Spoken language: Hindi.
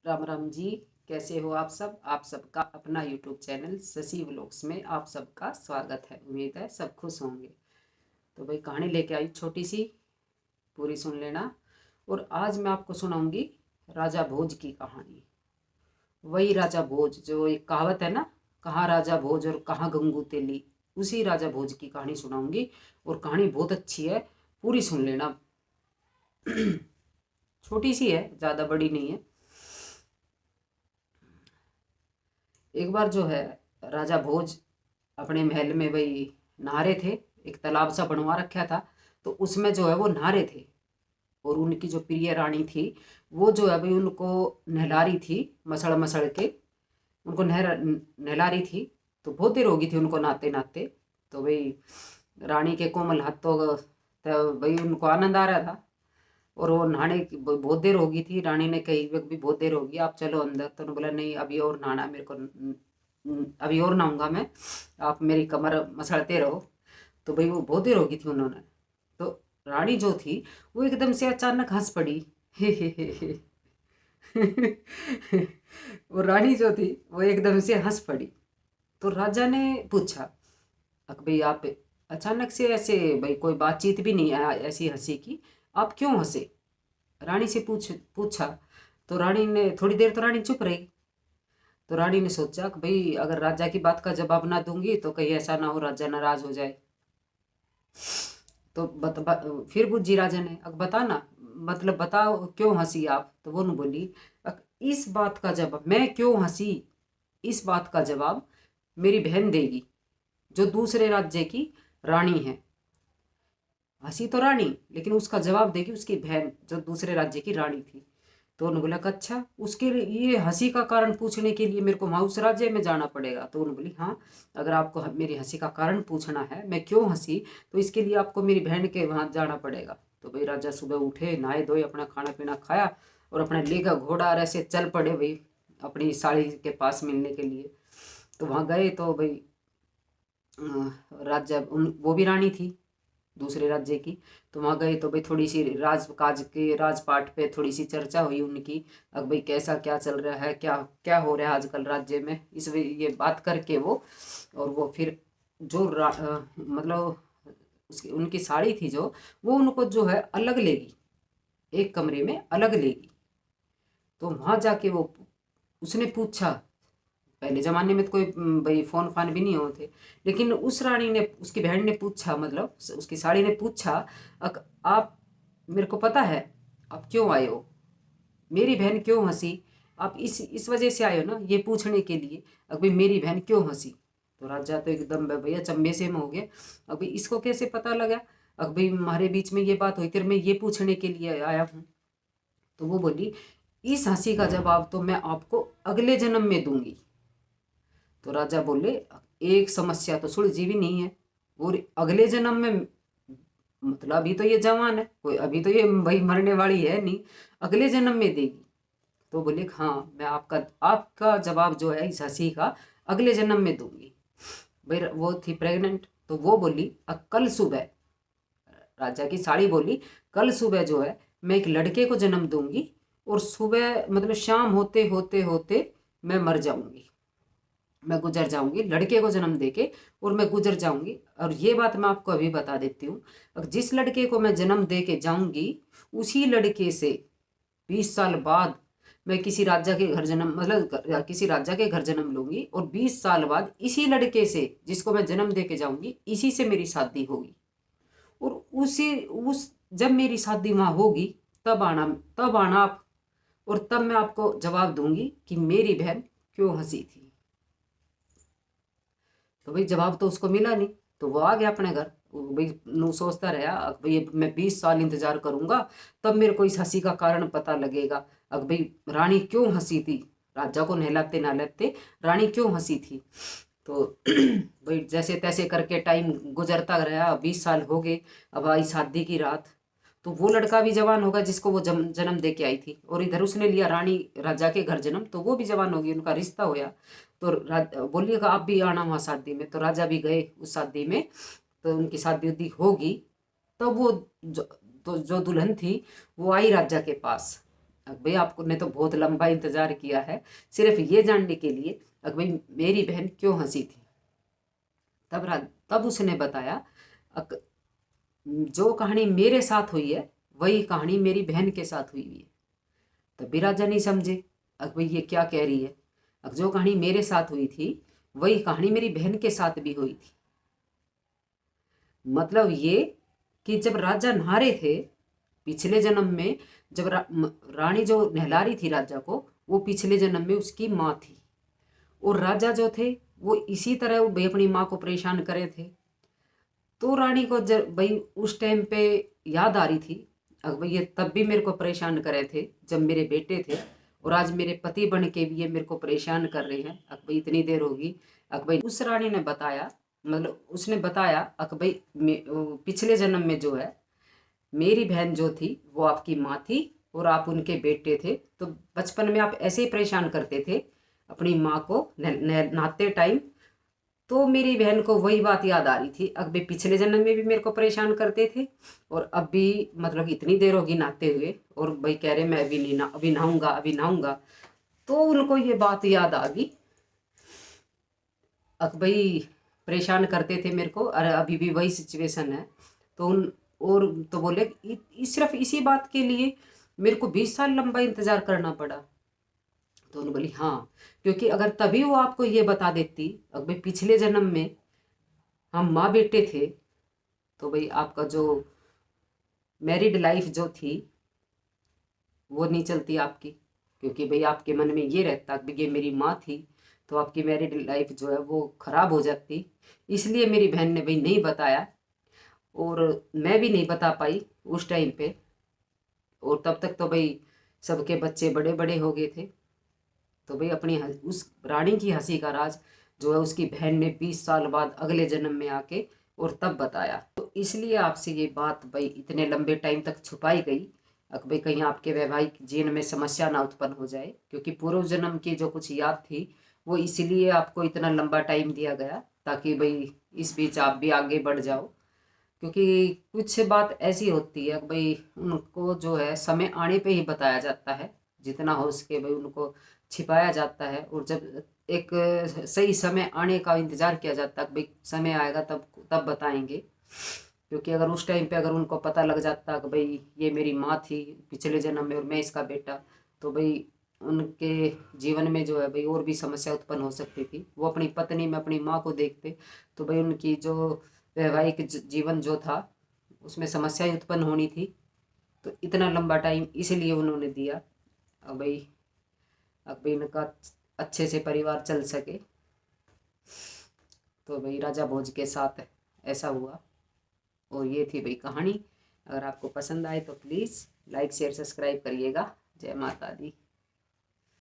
राम राम जी। कैसे हो आप सब? आप सबका अपना यूट्यूब चैनल शशि व्लॉग्स में आप सबका स्वागत है। उम्मीद है सब खुश होंगे। तो भाई कहानी लेके आई छोटी सी, पूरी सुन लेना। और आज मैं आपको सुनाऊंगी राजा भोज की कहानी। वही राजा भोज, जो एक कहावत है ना, कहाँ राजा भोज और कहाँ गंगू तेली, उसी राजा भोज की कहानी सुनाऊंगी। और कहानी बहुत अच्छी है, पूरी सुन लेना। छोटी सी है, ज़्यादा बड़ी नहीं है। एक बार जो है, राजा भोज अपने महल में वही नहा रहे थे। एक तालाब सा बनवा रखा था, तो उसमें जो है वो नहा रहे थे। और उनकी जो प्रिय रानी थी, वो जो है भाई उनको नहला रही थी, मसड़ मसड़ के उनको नहला रही थी। तो बहुत देर हो गई थी उनको नहाते नहाते। तो भाई रानी के कोमल हाथों, तो भाई उनको आनंद आ रहा था। और वो नहाने की बहुत देर हो गई थी। रानी ने कही भी बहुत देर हो गई, आप चलो अंदर। तो उन्होंने बोला नहीं, अभी और नहाना है मेरे को, अभी और नहाऊंगा मैं, आप मेरी कमर मसलते रहो। तो भाई वो बहुत देर हो गई थी उन्होंने। तो रानी जो थी वो एकदम से अचानक हंस पड़ी। हे। वो रानी जो थी वो एकदम से हंस पड़ी। तो राजा ने पूछा, भाई आप अचानक से ऐसे, भाई कोई बातचीत भी नहीं है ऐसी हंसी की, आप क्यों हंसे? रानी से पूछा। तो रानी ने थोड़ी देर तो रानी चुप रही। तो रानी ने सोचा कि भाई अगर राजा की बात का जवाब ना दूंगी तो कहीं ऐसा ना हो राजा नाराज हो जाए। तो फिर पूछी राजा ने, अब बताना, मतलब बताओ क्यों हंसी आप? तो वो न बोली, इस बात का जवाब मैं क्यों हंसी, इस बात का जवाब मेरी बहन देगी, जो दूसरे राज्य की रानी है। हंसी तो रानी, लेकिन उसका जवाब देगी उसकी बहन, जो दूसरे राज्य की रानी थी। तो उन्होंने बोला कि अच्छा, उसके लिए ये हंसी का कारण पूछने के लिए मेरे को वहाँ उस राज्य में जाना पड़ेगा? तो उन्होंने बोली हाँ, अगर आपको मेरी हंसी का कारण पूछना है, मैं क्यों हंसी, तो इसके लिए आपको मेरी बहन के वहाँ जाना पड़ेगा। तो भाई राजा सुबह उठे, नहाए धोए, अपना खाना पीना खाया और अपना लेगा घोड़ा और ऐसे चल पड़े भाई अपनी साड़ी के पास मिलने के लिए। तो वहाँ गए तो भाई राजा वो भी रानी थी दूसरे राज्य की। तो वहाँ गए तो भाई थोड़ी सी राजकाज के राजपाट पे थोड़ी सी चर्चा हुई उनकी। अब भाई कैसा क्या चल रहा है, क्या क्या हो रहा है आजकल राज्य में, ये बात करके वो, और वो फिर जो मतलब उसकी उनकी साड़ी थी जो, वो उनको जो है अलग लेगी, एक कमरे में अलग लेगी। तो वहाँ जाके वो उसने पूछा, पहले ज़माने में तो कोई भाई फ़ोन फान भी नहीं होते, लेकिन उस रानी ने, उसकी बहन ने पूछा, मतलब उसकी साड़ी ने पूछा, आप, मेरे को पता है आप क्यों आए हो, मेरी बहन क्यों हंसी, आप इस वजह से आए हो ना, ये पूछने के लिए भाई मेरी बहन क्यों हंसी? तो राजा तो एकदम भैया चंबे से में हो गया। भाई इसको कैसे पता लगा? भाई हमारे बीच में ये बात हुई थी, मैं ये पूछने के लिए आया हूँ। तो वो बोली, इस हंसी का जवाब तो मैं आपको अगले जन्म में दूंगी। तो राजा बोले, एक समस्या तो सुलझी भी नहीं है, और अगले जन्म में, मतलब अभी तो ये जवान है, कोई अभी तो ये भाई मरने वाली है नहीं, अगले जन्म में देगी। तो बोले हाँ, मैं आपका आपका जवाब जो है इस हंसी का अगले जन्म में दूंगी। भाई वो थी प्रेग्नेंट। तो वो बोली, कल सुबह, राजा की साड़ी बोली, कल सुबह जो है मैं एक लड़के को जन्म दूंगी, और सुबह मतलब शाम होते होते होते मैं मर जाऊंगी, मैं गुजर जाऊंगी, लड़के को जन्म देके, और मैं गुजर जाऊंगी। और ये बात मैं आपको अभी बता देती हूँ, जिस लड़के को मैं जन्म दे के जाऊंगी, उसी लड़के से 20 साल बाद मैं किसी राजा के घर जन्म, मतलब किसी राजा के घर जन्म लूंगी, और 20 साल बाद इसी लड़के से, जिसको मैं जन्म दे के जाऊंगी, इसी से मेरी शादी होगी। और उसी उस जब मेरी शादी वहाँ होगी, तब आना, तब आना आप, और तब मैं आपको जवाब दूंगी कि मेरी बहन क्यों हंसी थी। तो भाई जवाब तो उसको मिला नहीं। तो वो आ गया अपने घर। वो भाई नू सोचता रहा, भाई मैं 20 साल इंतजार करूंगा, तब मेरे को इस हंसी का कारण पता लगेगा। अब भाई रानी क्यों हंसी थी, राजा को नहलाते नहलाते रानी क्यों हंसी थी। तो भाई जैसे तैसे करके टाइम गुजरता रहा, 20 साल हो गए। अब आई शादी की रात। तो वो लड़का भी जवान होगा जिसको वो जन्म दे के आई थी, और इधर उसने लिया रानी राजा के घर जन्म, तो वो भी जवान होगी, उनका रिश्ता होया। तो बोलिएगा आप भी आना वहाँ शादी में। तो राजा भी गए उस शादी में। तो उनकी शादी उदी होगी। तब वो जो, तो जो दुल्हन थी वो आई राजा के पास। अब भाई आपको ने तो बहुत लंबा इंतजार किया है सिर्फ ये जानने के लिए अब भाई मेरी बहन क्यों हंसी थी। तब उसने बताया, अक- जो कहानी मेरे साथ हुई है वही कहानी मेरी बहन के साथ हुई है। तब भी राजा नहीं समझे, अब भाई ये क्या कह रही है। अब जो कहानी मेरे साथ हुई थी वही कहानी मेरी बहन के साथ भी हुई थी। मतलब ये कि जब राजा नहा रहे थे पिछले जन्म में, जब रानी जो नहला रही थी राजा को, वो पिछले जन्म में उसकी माँ थी। और राजा जो थे वो इसी तरह वो भाई अपनी माँ को परेशान करे थे। तो रानी को जब भाई उस टाइम पे याद आ रही थी, अब भाई ये तब भी मेरे को परेशान करे थे जब मेरे बेटे थे, और आज मेरे पति बन के भी ये मेरे को परेशान कर रहे हैं। भाई इतनी देर होगी। भाई उस रानी ने बताया, मतलब उसने बताया भाई पिछले जन्म में जो है मेरी बहन जो थी वो आपकी माँ थी और आप उनके बेटे थे। तो बचपन में आप ऐसे ही परेशान करते थे अपनी माँ को नहाते टाइम। तो मेरी बहन को वही बात याद आ रही थी, अब भी पिछले जन्म में भी मेरे को परेशान करते थे और अब भी, मतलब इतनी देर होगी नहाते हुए, और भाई कह रहे मैं अभी नहीं ना, अभी नहाऊंगा अभी नहाऊंगा। तो उनको ये बात याद आ गई, अब भाई परेशान करते थे मेरे को, अरे अभी भी वही सिचुएशन है। तो उन और तो बोले सिर्फ इसी बात के लिए मेरे को 20 साल लंबा इंतजार करना पड़ा। तो उन्होंने बोली हाँ, क्योंकि अगर तभी वो आपको ये बता देती अब भाई पिछले जन्म में हम माँ बेटे थे, तो भाई आपका जो मैरिड लाइफ जो थी वो नहीं चलती आपकी। क्योंकि भाई आपके मन में ये रहता कि ये मेरी माँ थी, तो आपकी मैरिड लाइफ जो है वो ख़राब हो जाती। इसलिए मेरी बहन ने भाई नहीं बताया, और मैं भी नहीं बता पाई उस टाइम पे। और तब तक तो भाई सबके बच्चे बड़े बड़े हो गए थे। तो भाई उस रानी की हंसी का राज जो है उसकी बहन ने 20 साल बाद अगले जन्म में आके और तब बताया। तो इसलिए आपसे ये बात भाई इतने लंबे टाइम तक छुपाई गई, भाई कहीं आपके वैवाहिक जीवन में समस्या ना उत्पन्न हो जाए। क्योंकि पूर्व जन्म की जो कुछ याद थी वो इसलिए आपको इतना लंबा टाइम दिया गया, ताकि भाई इस बीच आप भी आगे बढ़ जाओ। क्योंकि कुछ बात ऐसी होती है भाई उनको जो है समय आने पे ही बताया जाता है, जितना हो सके भाई उनको छिपाया जाता है। और जब एक सही समय आने का इंतज़ार किया जाता है, भाई समय आएगा तब तब बताएंगे। क्योंकि अगर उस टाइम पे अगर उनको पता लग जाता कि भाई ये मेरी माँ थी पिछले जन्म में और मैं इसका बेटा, तो भाई उनके जीवन में जो है भाई और भी समस्या उत्पन्न हो सकती थी। वो अपनी पत्नी में अपनी माँ को देखते, तो भाई उनकी जो वैवाहिक जीवन जो था उसमें समस्याएं उत्पन्न होनी थी। तो इतना लंबा टाइम इसीलिए उन्होंने दिया, भाई इनका अच्छे से परिवार चल सके। तो भाई राजा भोज के साथ ऐसा हुआ। और ये थी भाई कहानी। अगर आपको पसंद आए तो प्लीज़ लाइक शेयर सब्सक्राइब करिएगा। जय माता दी।